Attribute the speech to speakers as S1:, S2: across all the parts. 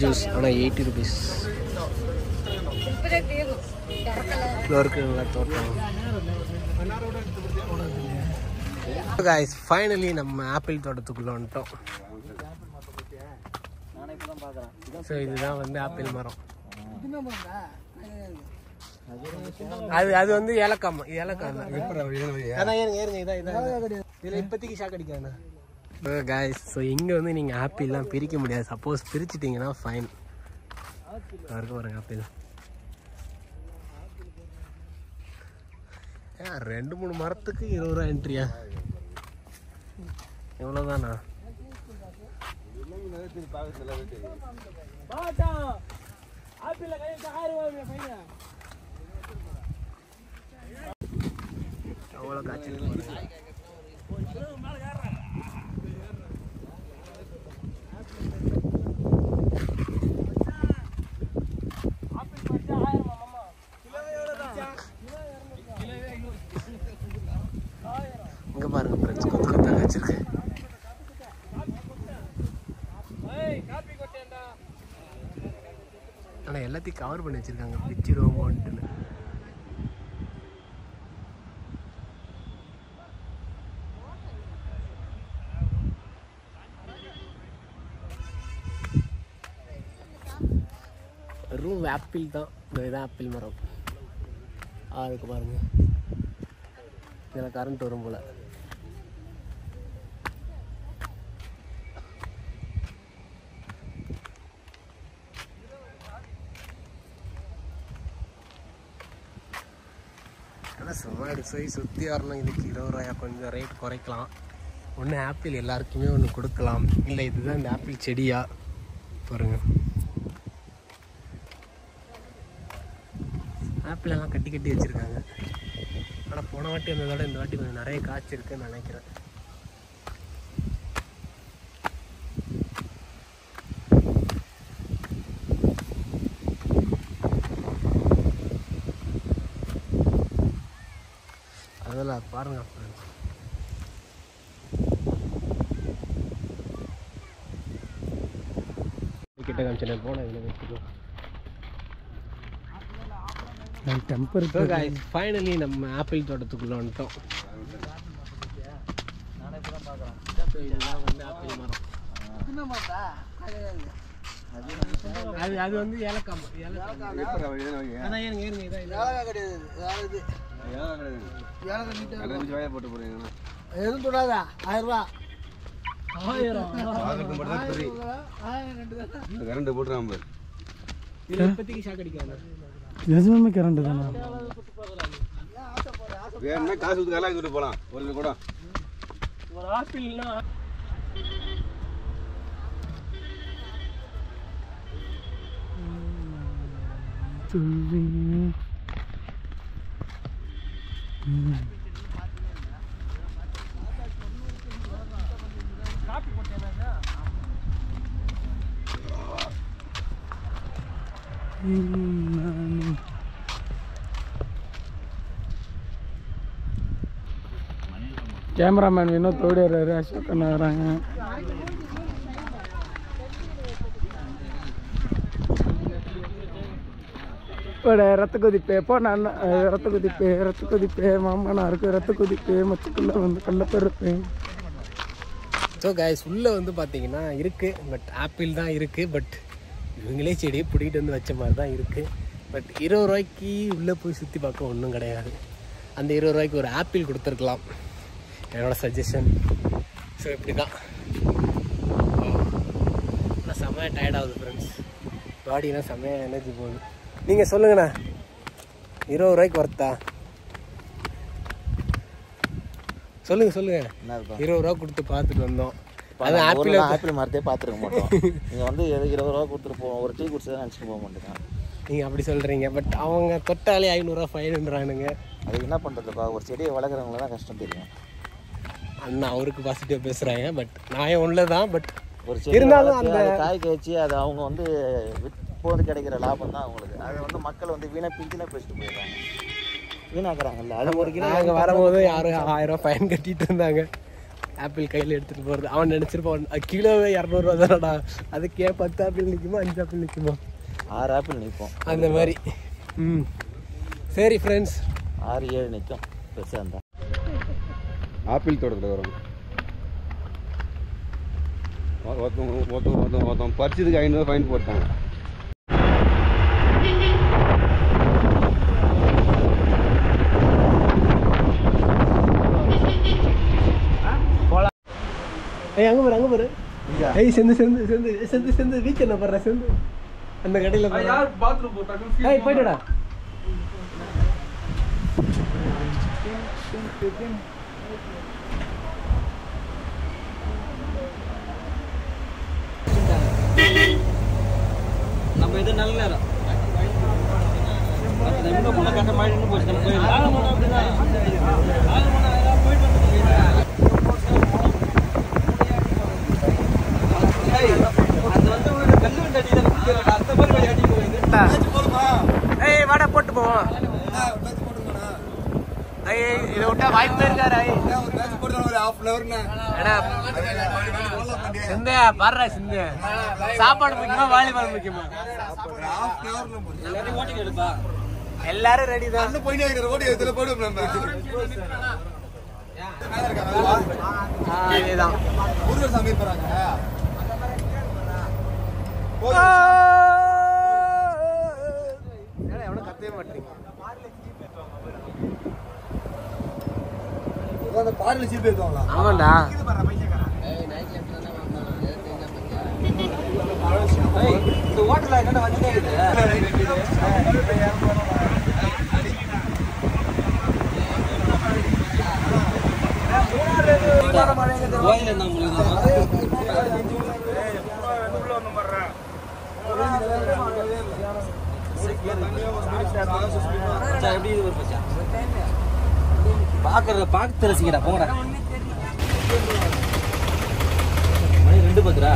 S1: Juice ஆனால் 80 rupees. நல்லா தோட்டம். Guys, finally நம்ம ஆப்பிள் தோட்டத்துக்குள்ளே வந்துட்டோம். ஸோ இதுதான் வந்து ஆப்பிள் மரம். அது வந்து ஏலக்காய் அதான் ஏறுங்க இதில் இப்போதைக்கு ஷாக் அடிக்காதுண்ணா. காய்ஸ், ஸோ இங்கே வந்து நீங்கள் ஆப்பிள்லாம் பிரிக்க முடியாது. சப்போஸ் பிரிச்சுட்டிங்கன்னா ஃபைன். அவருக்கு பாருங்க ஆப்பிள் 2-3 மரத்துக்கு 20 ரூபா என்ட்ரியா? எவ்வளோதானா? அவ்வளோ காய்ச்சல். இங்கே பாருங்க ஃப்ரெண்ட்ஸ், கொத்து கொத்தாக வச்சிருக்கு. ஆனால் எல்லாத்தையும் கவர் பண்ணி வச்சுருக்காங்க பிச்சிருவோமோன்ட்டுன்னு. வெறும் ஆப்பிள் தான். இதுதான் ஆப்பிள் மரம். அதுக்கு பாருங்க, இதில் கரண்ட் வரும் போல். ஆனால் சும்மா போய் சுற்றி வரணும். இதுக்கு 20 ரூபாயா? கொஞ்சம் ரேட் குறைக்கலாம். ஒன்று ஆப்பிள் எல்லாருக்குமே ஒன்று கொடுக்கலாம். இல்லை இதுதான் இந்த ஆப்பிள் செடியா பாருங்க. ஆப்பிள் எல்லாம் கட்டி கட்டி வச்சுருக்காங்க. ஆனால் போன வாட்டி வந்ததோட இந்த வாட்டி கொஞ்சம் நிறைய காய்ச்சிருக்குன்னு நினைக்கிறேன். அதில் பாருங்க கிட்ட காமிச்சு போன இதில் வச்சுக்கோ. ஃபைனலி நம்ம ஆப்பிள் தோட்டத்துக்குள்ளே வந்துட்டோம். இதெல்லாம் வந்து ஆப்பிள் மரம். அது வந்து ஏலக்காய் போட்டு போறீங்க. எதுவும் தொடாதா? 1000 ரூபா. 1000 கரண்ட் போட்டுறாம இப்போதைக்கு ஷாக் அடிக்காது. எதுவுமே கரண்ட் தானே. வேணும்னா காசு ஊற்றி கலாக்கி விட்டு போகலாம். ஒரு கூட ஒரு ஆப்பிள்னா கேமராமேன் இன்னும் தோடிடுறாரு. அசோக் அண்ணா வராங்க. ரத்த கொதிப்பு எப்போ நான் ரத்த கொதிப்பு மாமனா இருக்கு. ரத்த கொதிப்பு மச்சுக்குள்ள வந்து கள்ளப்பருப்பேன். ஸோ கைஸ், உள்ளே வந்து பார்த்தீங்கன்னா இருக்குது. பட் ஆப்பிள் தான் இருக்குது. பட் இவங்களே செடியை பிடிக்கிட்டு வந்து வச்ச மாதிரி தான் இருக்குது. பட் 20 ரூபாய்க்கு உள்ளே போய் சுற்றி பார்க்க ஒன்றும் கிடையாது. அந்த 20 ரூபாய்க்கு ஒரு ஆப்பிள் கொடுத்துருக்கலாம், என்னோடய சஜஷன். ஸோ இப்படி தான். ஆனால் செம்மையாக டயர்டாகுது ஃப்ரெண்ட்ஸ். பாடினா செம்மையாக எனர்ஜி போகுது. நீங்கள் சொல்லுங்கண்ணா, 20 ரூபாய்க்கு ஒர்த்தா? சொல்லுங்கள் 20 ரூபா கொடுத்து பார்த்துட்டு வந்தோம். அது ஆப்பிள் மரத்தே பார்த்துருக்க மாட்டோம். நீங்கள் வந்து 20 ரூபா கொடுத்துட்டு போவோம். ஒரு டீ குடிச்சு தான் நினச்சிட்டு போக மாட்டேங்க. நீங்கள் அப்படி சொல்கிறீங்க. பட் அவங்க தொட்டாலே 500 ரூபா ஃபைன்ன்றானுங்க. அதுக்கு என்ன பண்ணுறதுப்பா? ஒரு செடியை வளர்க்குறவங்கள தான் கஷ்டம் தெரியும். அண்ணா அவருக்கு பாசிட்டிவாக பேசுகிறாங்க. பட் நான் ஒன்று தான். பட் ஒரு இருந்தாலும் அந்த காய்க்க வச்சு அது அவங்க வந்து போது கிடைக்கிற லாபம் தான் அவங்களுக்கு. அதை வந்து மக்கள் வந்து பிஞ்சினா பேசிட்டு போயிடுறாங்க, வீணாக்குறாங்கல்ல. அது ஒரு கிலோ அங்கே வரும்போது யாரும் 1000 ரூபா ஃபைன் கட்டிகிட்டு இருந்தாங்க. ஆப்பிள் கையில் எடுத்துகிட்டு போகிறது. அவன் நினச்சிருப்பான் கிலோவே 200 தானடா, அதுக்கே 10 ஆப்பிள் நிற்குமா 5 ஆப்பிள் நிற்குமா
S2: 6 ஆப்பிள் நிற்போம்
S1: அந்த மாதிரி. சரி ஃப்ரெண்ட்ஸ்,
S2: 6-7 நிற்கும் பெருசாக இருந்தால்.
S3: ஆப்பிள் தோட்டத்தில் வரும் ஒருத்தன் பறிச்சதுக்கு 500 ஃபைன் போட்டாங்க.
S1: அங்கே பாரு செந்து வீச்சு என்ன பண்ற செந்து அந்த கடையில் போயிட்டடா.
S2: நம்ம இது நல்ல நேரம் கட்ட மாதிரி போச்சு. நம்ம
S1: வாடா போட்டு போவோம். இதை விட்டா வாய்ப்பே இருக்காரு. சிந்தையா பாடுறா சிந்தையா, சாப்பாடு முக்கியமா வாலிபால் முக்கியமா? எல்லாரும் ரெடி தான். அதேதான் எவனும் கத்தவே மாட்டீங்க. ஆமாண்டா,
S2: இந்த ஹோட்டல்ல என்ன வந்துட்டே இருக்கு. பார்த்து ரசிக்கடா போங்கடா. மணி 2:10.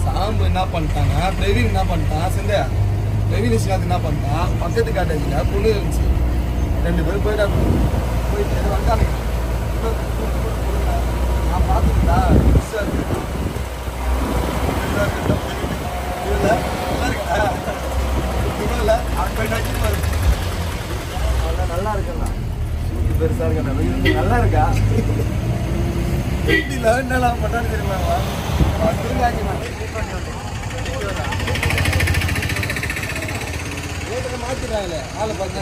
S4: சாம்பு என்ன பண்ணிட்டாங்க, பிரவீன் என்ன பண்ணிட்டான், சிந்தையா பிரவீன் விஸ்வநாத் என்ன பண்ணிட்டான், பக்கத்து காட்டேஜில் பொண்ணு இருந்துச்சு, 2 பேரும் போயிட்டாங்க. போயிட்டு வந்துட்டானுங்க. நான் பார்த்துக்கிட்டா நல்லா இருக்கா, பெருசா இருக்கா, நல்லா இருக்கா. என்னெல்லாம் பண்ணான்னு தெரியுமா? மாத்திடுறாங்களே ஆளை பார்த்து.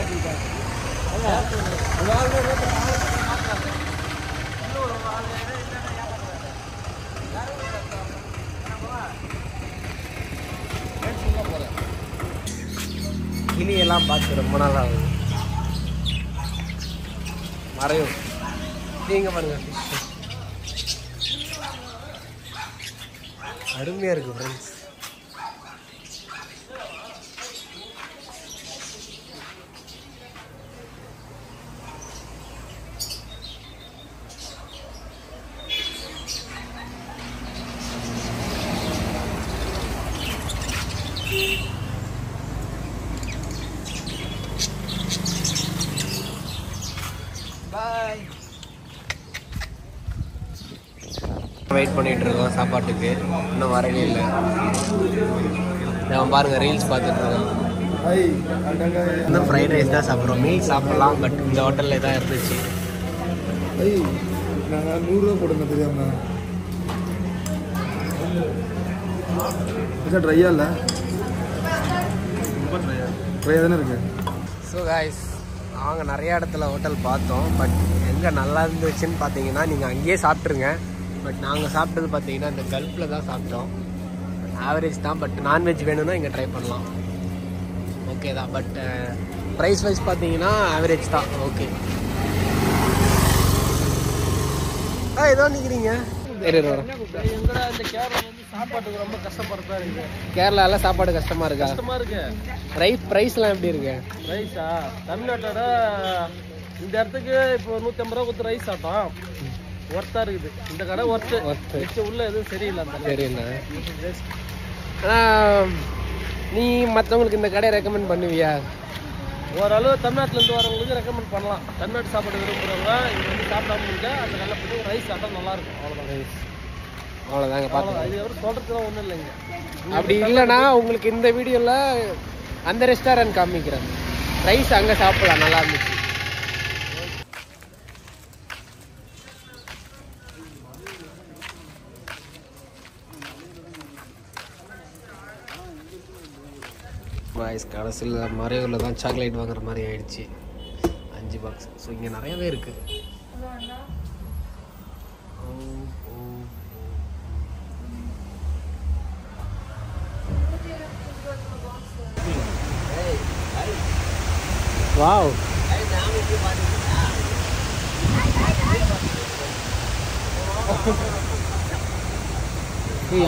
S1: கிளியெல்லாம் பார்த்து ரொம்ப நாள் ஆகுது. மறையும் நீங்க பாருங்க, அருமையா இருக்கு ஃப்ரெண்ட்ஸ். பாய். வெயிட் பண்ணிட்டு இருக்கோம் சாப்பாட்டுக்கு, இன்னும் வரவே இல்லை. நம்ம பாருங்க ரீல்ஸ் பார்த்துட்டு இருக்கோம். இந்த ஃப்ரைட் ரைஸ் தான் சாப்பிட்றோம். மீல் சாப்பிட்லாம், பட் இந்த ஹோட்டலில் தான் இருந்துச்சு.
S4: நாங்கள் 100 ரூபா போடுங்க தெரியாம. ட்ரையா இல்லை, ட்ரையா தானே இருக்கு.
S1: ஸோ காய்ஸ், அவங்க நிறைய இடத்துல ஹோட்டல் பார்த்தோம், பட் எங்கே நல்லா இருந்துச்சுன்னு பார்த்தீங்கன்னா நீங்கள் அங்கேயே சாப்பிட்ருங்க. பட் நாங்கள் சாப்பிட்டது பார்த்தீங்கன்னா இந்த கல்ஃபில் தான் சாப்பிட்டோம். ஆவரேஜ் தான், பட் நான்வெஜ் வேணும்னா இங்கே ட்ரை பண்ணலாம். ஓகே தான், பட் ப்ரைஸ் வைஸ் பார்த்தீங்கன்னா ஆவரேஜ் தான். ஓகே, ஏதோ நிற்கிறீங்க.
S2: சாப்பாட்டுக்கு ரொம்ப கஷ்டப்படுறதா இருக்கு.
S1: கேரளாவில் சாப்பாடு கஷ்டமாக இருக்கா?
S2: கஷ்டமா இருக்கு.
S1: ப்ரைஸ்லாம் எப்படி இருக்கு?
S2: ரைஸா தமிழ்நாட்டோட இந்த இடத்துக்கு இப்போ 150 ரூபா கொடுத்து ரைஸ் சாப்பிட்டோம். ஒர்த்தா இருக்குது இந்த கடை. ஒர்த்து உள்ள எதுவும் சரியில்லை.
S1: சரிண்ணா, ஆனால் நீ மற்றவங்களுக்கு இந்த கடையை ரெக்கமெண்ட் பண்ணுவியா?
S2: ஓரளவு தமிழ்நாட்டிலேருந்து வரவங்களுக்கு ரெக்கமெண்ட் பண்ணலாம். தமிழ்நாட்டு சாப்பாடு விரும்புகிறவங்க இங்கே வந்து சாப்பிடாம இருந்தா அந்த கடையில் போய் ரைஸ் சாப்பிட்டா நல்லாயிருக்கும். அவ்வளோதான் ரைஸ்,
S1: அவ்வளோதாங்க.
S2: அவ்வளோதான். இது எவ்வளோ சொல்கிறதுலாம் ஒன்றும் இல்லைங்க.
S1: அப்படி இல்லைன்னா உங்களுக்கு இந்த வீடியோவில் அந்த ரெஸ்டாரண்ட் காமிக்கிறேன். ரைஸ் அங்கே சாப்பிடலாம், நல்லா இருந்துச்சு. பாய்ஸ் கடைசியில் மறையூரில் தான் சாக்லேட் வாங்குற மாதிரி ஆயிடுச்சு. 5 பாக்ஸ். ஸோ இங்கே நிறையவே இருக்குது. வாவ்,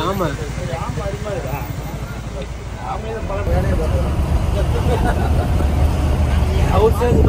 S1: ஆமா
S2: அவுட் சைடு